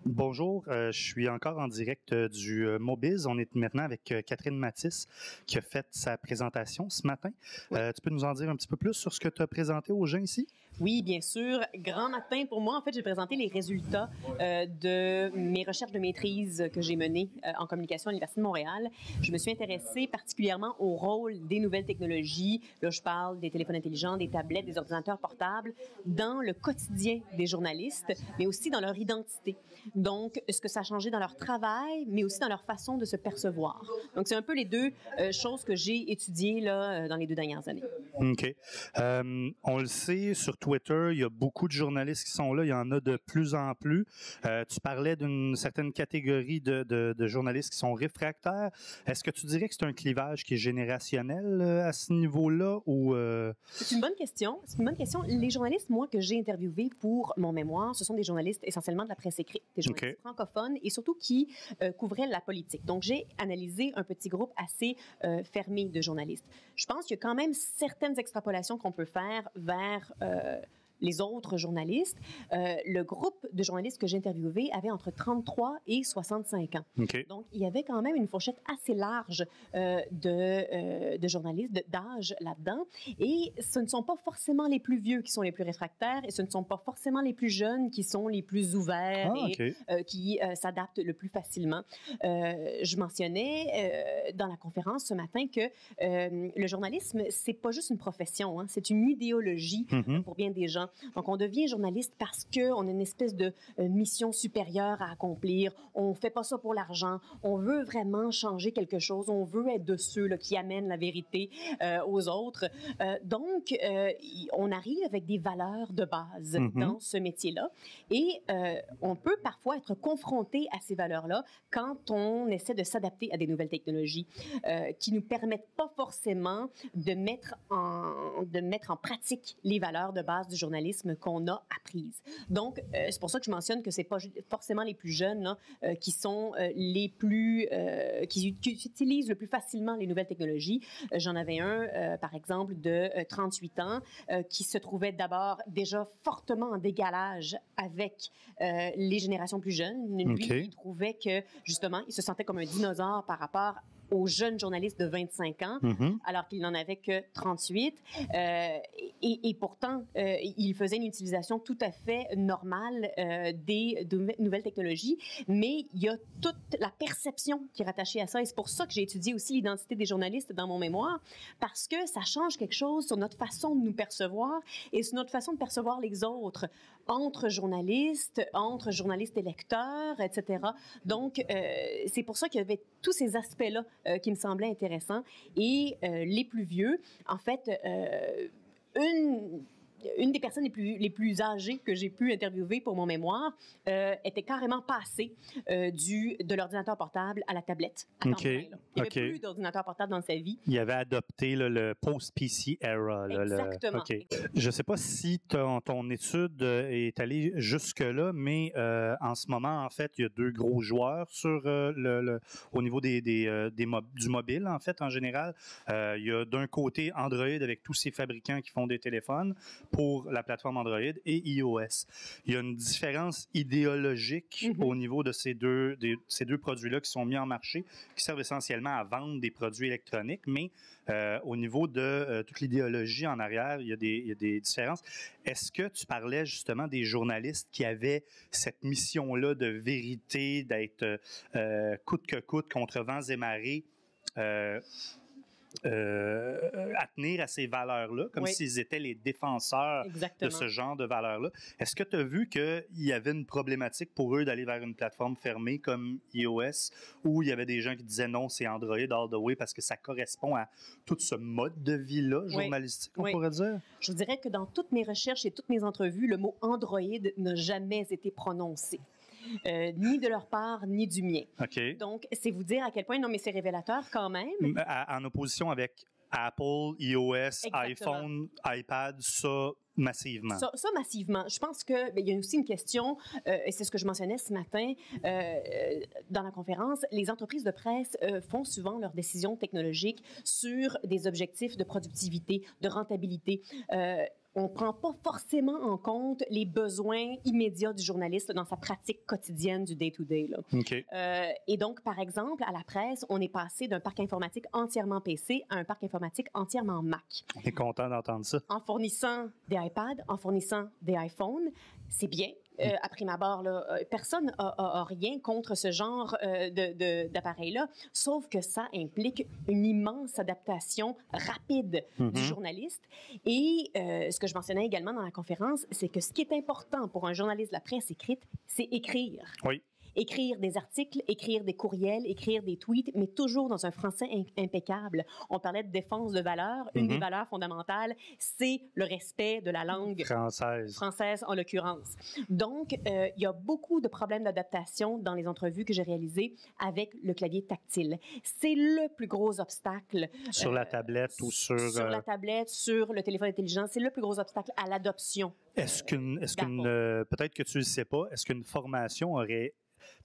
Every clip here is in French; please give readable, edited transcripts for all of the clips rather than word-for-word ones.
Bonjour, je suis encore en direct du Mobiz. On est maintenant avec Catherine Mathis qui a fait sa présentation ce matin. Oui. Tu peux nous en dire un petit peu plus sur ce que tu as présenté aux gens ici? Oui, bien sûr. Grand matin pour moi. En fait, j'ai présenté les résultats de mes recherches de maîtrise que j'ai menées en communication à l'Université de Montréal. Je me suis intéressée particulièrement au rôle des nouvelles technologies. Là, je parle des téléphones intelligents, des tablettes, des ordinateurs portables dans le quotidien des journalistes, mais aussi dans leur identité. Donc, ce que ça a changé dans leur travail, mais aussi dans leur façon de se percevoir. Donc, c'est un peu les deux choses que j'ai étudiées là, dans les 2 dernières années. OK. On le sait, sur Twitter, il y a beaucoup de journalistes qui sont là. Il y en a de plus en plus. Tu parlais d'une certaine catégorie de journalistes qui sont réfractaires. Est-ce que tu dirais que c'est un clivage qui est générationnel à ce niveau-là ou... C'est une bonne question. C'est une bonne question. Les journalistes, moi, que j'ai interviewés pour mon mémoire, ce sont des journalistes essentiellement de la presse écrite, des journalistes francophones et surtout qui couvraient la politique. Donc, j'ai analysé un petit groupe assez fermé de journalistes. Je pense qu'il y a quand même certaines extrapolations qu'on peut faire vers les autres journalistes. Le groupe de journalistes que j'ai interviewé avait entre 33 et 65 ans. OK. Donc, il y avait quand même une fourchette assez large de journalistes, d'âge là-dedans. Et ce ne sont pas forcément les plus vieux qui sont les plus réfractaires et ce ne sont pas forcément les plus jeunes qui sont les plus ouverts et qui s'adaptent le plus facilement. Je mentionnais dans la conférence ce matin que le journalisme, c'est pas juste une profession, hein, c'est une idéologie pour bien des gens. Donc, on devient journaliste parce qu'on a une espèce de mission supérieure à accomplir. On ne fait pas ça pour l'argent. On veut vraiment changer quelque chose. On veut être de ceux là, qui amènent la vérité aux autres. Donc, on arrive avec des valeurs de base dans ce métier-là. Et on peut parfois être confronté à ces valeurs-là quand on essaie de s'adapter à des nouvelles technologies qui ne nous permettent pas forcément de mettre en pratique les valeurs de base du journalisme qu'on a apprises. Donc, c'est pour ça que je mentionne que ce n'est pas forcément les plus jeunes là, qui sont les plus... qui utilisent le plus facilement les nouvelles technologies. J'en avais un, par exemple, de 38 ans qui se trouvait d'abord déjà fortement en décalage avec les générations plus jeunes. Lui, il trouvait que, justement, il se sentait comme un dinosaure par rapport aux jeunes journalistes de 25 ans, alors qu'il n'en avait que 38. Et pourtant, il faisait une utilisation tout à fait normale des nouvelles technologies, mais il y a toute la perception qui est rattachée à ça. Et c'est pour ça que j'ai étudié aussi l'identité des journalistes dans mon mémoire, parce que ça change quelque chose sur notre façon de nous percevoir et sur notre façon de percevoir les autres, entre journalistes et lecteurs, etc. Donc, c'est pour ça qu'il y avait tous ces aspects-là qui me semblaient intéressants. Et les plus vieux, en fait, une des personnes les plus âgées que j'ai pu interviewer pour mon mémoire était carrément passée de l'ordinateur portable à la tablette. À temps plein, là. Il n'y avait plus d'ordinateur portable dans sa vie. Il avait adopté là, le post-PC era. Là, Exactement. Je ne sais pas si ton étude est allée jusque-là, mais en ce moment, en fait, il y a 2 gros joueurs au niveau du mobile, en fait, en général. Il y a d'un côté Android avec tous ces fabricants qui font des téléphones pour la plateforme Android et iOS. Il y a une différence idéologique au niveau de ces deux produits-là qui sont mis en marché, qui servent essentiellement à vendre des produits électroniques, mais au niveau de toute l'idéologie en arrière, il y a des différences. Est-ce que tu parlais justement des journalistes qui avaient cette mission-là de vérité, d'être coûte que coûte, contre vents et marées, à tenir à ces valeurs-là, comme s'ils étaient les défenseurs de ce genre de valeurs-là. Est-ce que tu as vu qu'il y avait une problématique pour eux d'aller vers une plateforme fermée comme iOS, où il y avait des gens qui disaient non, c'est Android all the way parce que ça correspond à tout ce mode de vie-là journalistique, on pourrait dire? Je vous dirais que dans toutes mes recherches et toutes mes entrevues, le mot Android n'a jamais été prononcé. Ni de leur part, ni du mien. Donc, c'est vous dire à quel point, non, mais c'est révélateur quand même. En opposition avec Apple, iOS, iPhone, iPad, ça massivement. Ça massivement. Je pense qu'il y a aussi une question, et c'est ce que je mentionnais ce matin dans la conférence, les entreprises de presse font souvent leurs décisions technologiques sur des objectifs de productivité, de rentabilité. on ne prend pas forcément en compte les besoins immédiats du journaliste dans sa pratique quotidienne du day-to-day. Là. OK. Et donc, par exemple, à la presse, on est passé d'un parc informatique entièrement PC à un parc informatique entièrement Mac. On est content d'entendre ça. En fournissant des iPads, en fournissant des iPhones, c'est bien. À prime abord, là, personne n'a rien contre ce genre d'appareil-là, sauf que ça implique une immense adaptation rapide du journaliste. Et ce que je mentionnais également dans la conférence, c'est que ce qui est important pour un journaliste de la presse écrite, c'est écrire. Oui. Écrire des articles, écrire des courriels, écrire des tweets, mais toujours dans un français impeccable. On parlait de défense de valeurs. Une des valeurs fondamentales, c'est le respect de la langue française en l'occurrence. Donc, il y a beaucoup de problèmes d'adaptation dans les entrevues que j'ai réalisées avec le clavier tactile. C'est le plus gros obstacle. Sur la tablette ou sur... Sur la tablette, sur le téléphone intelligent, c'est le plus gros obstacle à l'adoption. Peut-être que tu ne le sais pas, est-ce qu'une formation aurait...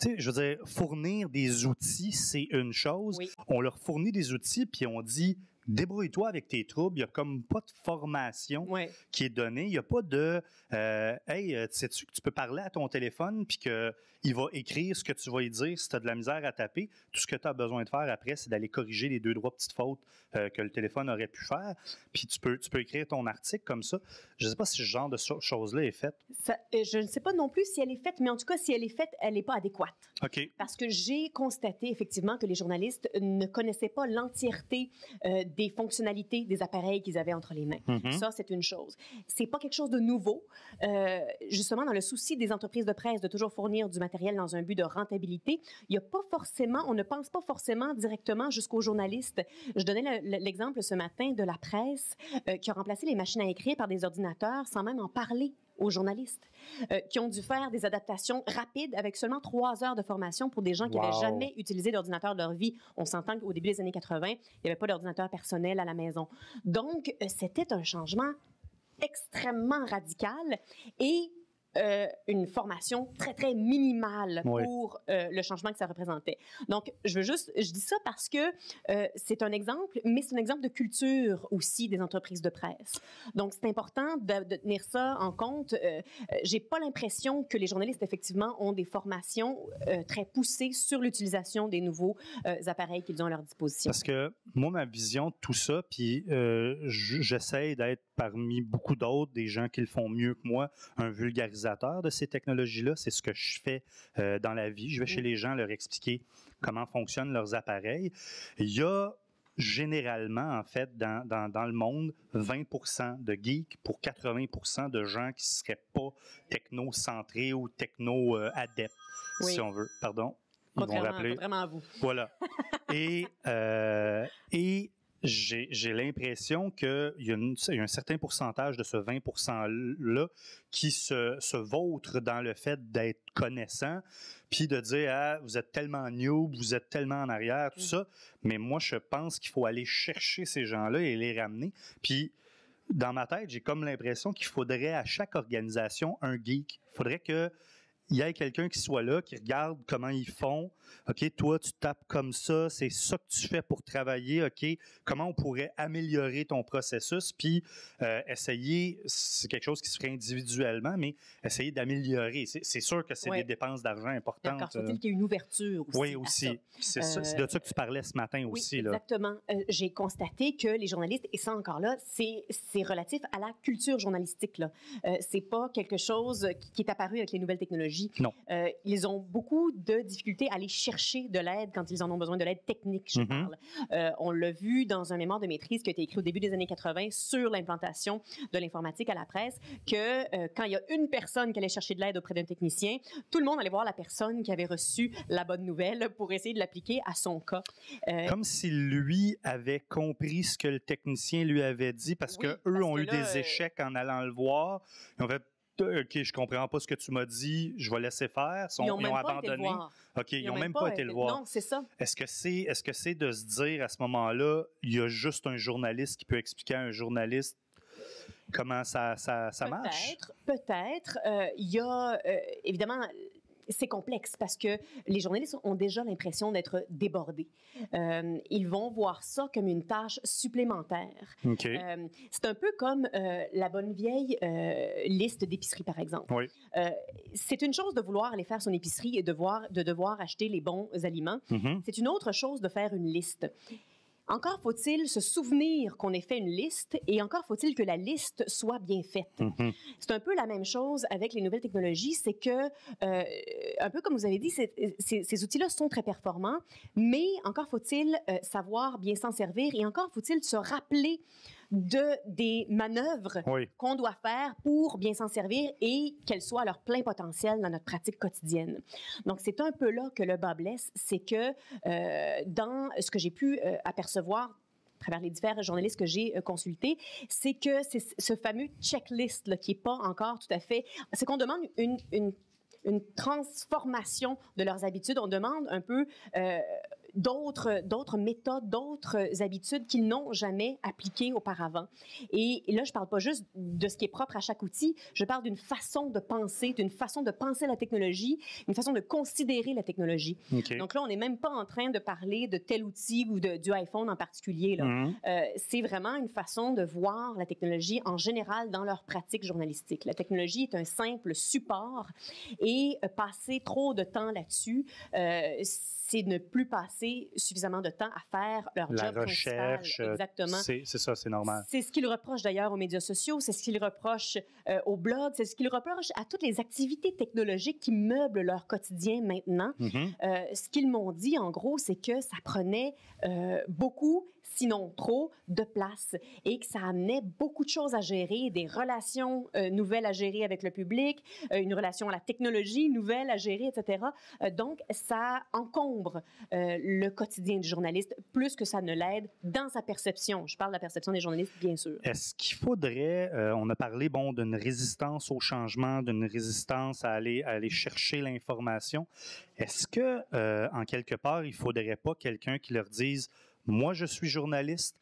Tu sais, je veux dire, fournir des outils, c'est une chose. Oui. On leur fournit des outils, puis on dit, débrouille-toi avec tes troubles. Il n'y a comme pas de formation qui est donnée. Il n'y a pas de, hey, sais-tu que tu peux parler à ton téléphone, puis qu'il va écrire ce que tu vas lui dire si tu as de la misère à taper. Tout ce que tu as besoin de faire après, c'est d'aller corriger les 2-3 petites fautes que le téléphone aurait pu faire. Puis tu peux écrire ton article comme ça. Je ne sais pas si ce genre de choses-là est fait. Je ne sais pas non plus si elle est faite, mais en tout cas, si elle est faite, elle n'est pas adéquate. OK. Parce que j'ai constaté effectivement que les journalistes ne connaissaient pas l'entièreté des fonctionnalités des appareils qu'ils avaient entre les mains. Ça, c'est une chose. C'est pas quelque chose de nouveau. Justement, dans le souci des entreprises de presse de toujours fournir du matériel dans un but de rentabilité, il y a pas forcément, on ne pense pas forcément directement jusqu'aux journalistes. Je donnais l'exemple ce matin de la presse qui a remplacé les machines à écrire par des ordinateurs sans même en parler aux journalistes, qui ont dû faire des adaptations rapides avec seulement 3 heures de formation pour des gens qui n'avaient jamais utilisé d'ordinateur de leur vie. On s'entend qu'au début des années 80, il n'y avait pas d'ordinateur personnel à la maison. Donc, c'était un changement extrêmement radical et une formation très, très minimale pour le changement que ça représentait. Donc, je dis ça parce que c'est un exemple, mais c'est un exemple de culture aussi des entreprises de presse. Donc, c'est important de tenir ça en compte. J'ai pas l'impression que les journalistes, effectivement, ont des formations très poussées sur l'utilisation des nouveaux appareils qu'ils ont à leur disposition. Parce que moi, ma vision de tout ça, puis j'essaie d'être parmi beaucoup d'autres, des gens qui le font mieux que moi, un vulgarisateur de ces technologies-là. C'est ce que je fais dans la vie. Je vais chez les gens leur expliquer comment fonctionnent leurs appareils. Il y a généralement, en fait, dans le monde, 20% de geeks pour 80% de gens qui ne seraient pas techno-centrés ou techno-adeptes, si on veut. Pardon. Ils vont rappeler. Vraiment à vous. Voilà. Et j'ai l'impression qu'il y a un certain pourcentage de ce 20%-là qui se vautre dans le fait d'être connaissant, puis de dire « Ah, vous êtes tellement noob, vous êtes tellement en arrière, tout ça. » Mais moi, je pense qu'il faut aller chercher ces gens-là et les ramener. Puis, dans ma tête, j'ai comme l'impression qu'il faudrait à chaque organisation un geek. Il faudrait qu'il y ait quelqu'un qui soit là, qui regarde comment ils font. OK, toi, tu tapes comme ça, c'est ça que tu fais pour travailler. OK, comment on pourrait améliorer ton processus, puis essayer, c'est quelque chose qui se ferait individuellement, mais essayer d'améliorer. C'est sûr que c'est des dépenses d'argent importantes. D'accord, faut-il qu'il y ait une ouverture aussi. Oui, aussi. C'est de ça que tu parlais ce matin aussi. Oui, exactement. J'ai constaté que les journalistes, et ça encore là, c'est relatif à la culture journalistique. C'est pas quelque chose qui est apparu avec les nouvelles technologies. Non. Ils ont beaucoup de difficultés à aller chercher de l'aide quand ils en ont besoin, de l'aide technique, je parle. On l'a vu dans un mémoire de maîtrise qui a été écrit au début des années 80 sur l'implantation de l'informatique à la presse, que quand il y a une personne qui allait chercher de l'aide auprès d'un technicien, tout le monde allait voir la personne qui avait reçu la bonne nouvelle pour essayer de l'appliquer à son cas. Comme si lui avait compris ce que le technicien lui avait dit, parce qu'eux ont eu des échecs en allant le voir. Ils ont fait OK, je comprends pas ce que tu m'as dit, je vais laisser faire. Ils ont abandonné. OK, ils n'ont même pas été le voir. Non, c'est ça. Est-ce que c'est de se dire à ce moment-là, il y a juste un journaliste qui peut expliquer à un journaliste comment ça marche? Peut-être. Il y a évidemment c'est complexe parce que les journalistes ont déjà l'impression d'être débordés. Ils vont voir ça comme une tâche supplémentaire. Okay. C'est un peu comme la bonne vieille liste d'épicerie, par exemple. Oui. C'est une chose de vouloir aller faire son épicerie et de devoir acheter les bons aliments. Mm-hmm. C'est une autre chose de faire une liste. Encore faut-il se souvenir qu'on ait fait une liste et encore faut-il que la liste soit bien faite. Mm-hmm. C'est un peu la même chose avec les nouvelles technologies, c'est que, un peu comme vous avez dit, ces outils-là sont très performants, mais encore faut-il savoir bien s'en servir et encore faut-il se rappeler des manœuvres qu'on doit faire pour bien s'en servir et qu'elles soient à leur plein potentiel dans notre pratique quotidienne. Donc, c'est un peu là que le bas blesse, c'est que dans ce que j'ai pu apercevoir à travers les différents journalistes que j'ai consultés, c'est que c'est ce fameux checklist là, qui n'est pas encore tout à fait... C'est qu'on demande une transformation de leurs habitudes. On demande un peu d'autres méthodes, d'autres habitudes qu'ils n'ont jamais appliquées auparavant. Et là, je ne parle pas juste de ce qui est propre à chaque outil, je parle d'une façon de penser la technologie, une façon de considérer la technologie. Okay. Donc là, on n'est même pas en train de parler de tel outil ou du iPhone en particulier. Là. Mm-hmm. C'est vraiment une façon de voir la technologie en général dans leur pratique journalistique. La technologie est un simple support et passer trop de temps là-dessus, c'est ne plus passer suffisamment de temps à faire leur job recherche, principal. Exactement. C'est ça, c'est normal. C'est ce qu'ils reprochent d'ailleurs aux médias sociaux, c'est ce qu'ils reprochent aux blogs, c'est ce qu'ils reprochent à toutes les activités technologiques qui meublent leur quotidien maintenant. Mm-hmm. Ce qu'ils m'ont dit, en gros, c'est que ça prenait beaucoup, sinon trop, de place et que ça amenait beaucoup de choses à gérer, des relations nouvelles à gérer avec le public, une relation à la technologie nouvelle à gérer, etc. Donc, ça encombre le quotidien du journaliste plus que ça ne l'aide dans sa perception. Je parle de la perception des journalistes, bien sûr. Est-ce qu'il faudrait, on a parlé d'une résistance au changement, d'une résistance à aller chercher l'information. Est-ce que, en quelque part, il ne faudrait pas quelqu'un qui leur dise « Moi, je suis journaliste,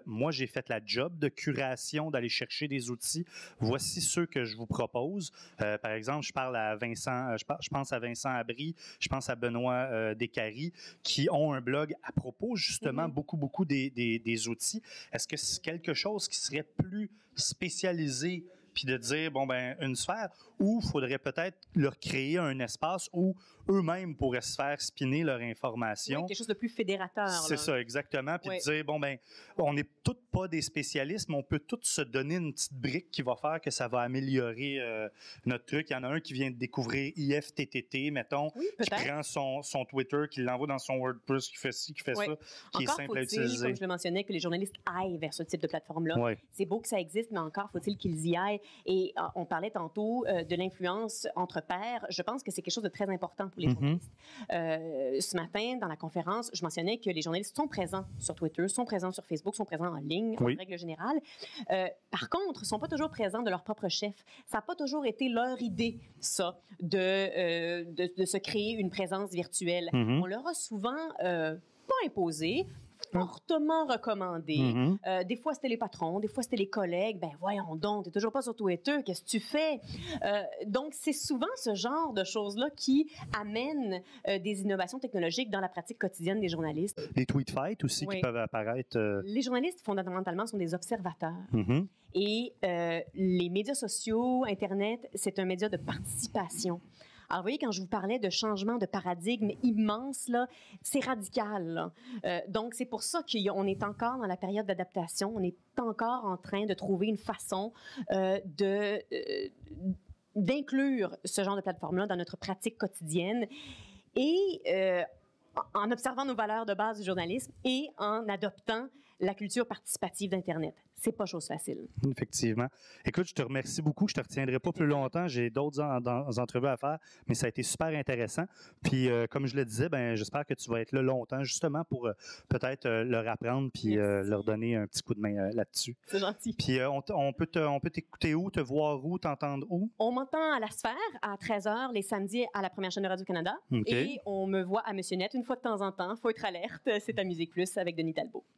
moi, j'ai fait la job de curation, d'aller chercher des outils. Voici ceux que je vous propose. » Par exemple, je pense à Vincent Abry, je pense à Benoît Descaries, qui ont un blog à propos, justement, beaucoup des outils. Est-ce que c'est quelque chose qui serait plus spécialisé, puis de dire, une sphère, ou il faudrait peut-être leur créer un espace où eux-mêmes pourraient se faire spinner leur information. Oui, quelque chose de plus fédérateur. C'est ça, exactement. Puis de dire, on n'est tous pas des spécialistes, mais on peut tous se donner une petite brique qui va faire que ça va améliorer notre truc. Il y en a un qui vient de découvrir IFTTT, mettons, qui prend son Twitter, qui l'envoie dans son WordPress, qui fait ci, qui fait ça, qui est simple à utiliser. Comme je le mentionnais, que les journalistes aillent vers ce type de plateforme-là. Oui. C'est beau que ça existe, mais encore faut-il qu'ils y aillent. Et on parlait tantôt de l'influence entre pairs. Je pense que c'est quelque chose de très important pour les journalistes. Ce matin, dans la conférence, je mentionnais que les journalistes sont présents sur Twitter, sont présents sur Facebook, sont présents en ligne, en règle générale. Par contre, ils ne sont pas toujours présents de leur propre chef. Ça n'a pas toujours été leur idée, ça, de se créer une présence virtuelle. On leur a souvent pas imposé, fortement recommandé. Des fois, c'était les patrons, des fois, c'était les collègues. Ben voyons donc, t'es toujours pas sur Twitter, qu'est-ce que tu fais? Donc, c'est souvent ce genre de choses-là qui amènent des innovations technologiques dans la pratique quotidienne des journalistes. Les tweet fights aussi qui peuvent apparaître. Les journalistes, fondamentalement, sont des observateurs. Et les médias sociaux, Internet, c'est un média de participation. Alors, vous voyez, quand je vous parlais de changement de paradigme immense, là, c'est radical. Donc, c'est pour ça qu'on est encore dans la période d'adaptation. On est encore en train de trouver une façon d'inclure ce genre de plateforme-là dans notre pratique quotidienne. Et en observant nos valeurs de base du journalisme et en adoptant la culture participative d'Internet. C'est pas chose facile. Effectivement. Écoute, je te remercie beaucoup. Je te retiendrai pas plus longtemps. J'ai d'autres entrevues à faire, mais ça a été super intéressant. Puis, comme je le disais, j'espère que tu vas être là longtemps, justement, pour peut-être leur apprendre puis leur donner un petit coup de main là-dessus. C'est gentil. Puis, on peut t'écouter où, te voir où, t'entendre où? On m'entend à La Sphère à 13h les samedis à la première chaîne de Radio-Canada. Okay. Et on me voit à Monsieur Net une fois de temps en temps. Faut être alerte. C'est à Musique Plus avec Denis Talbot.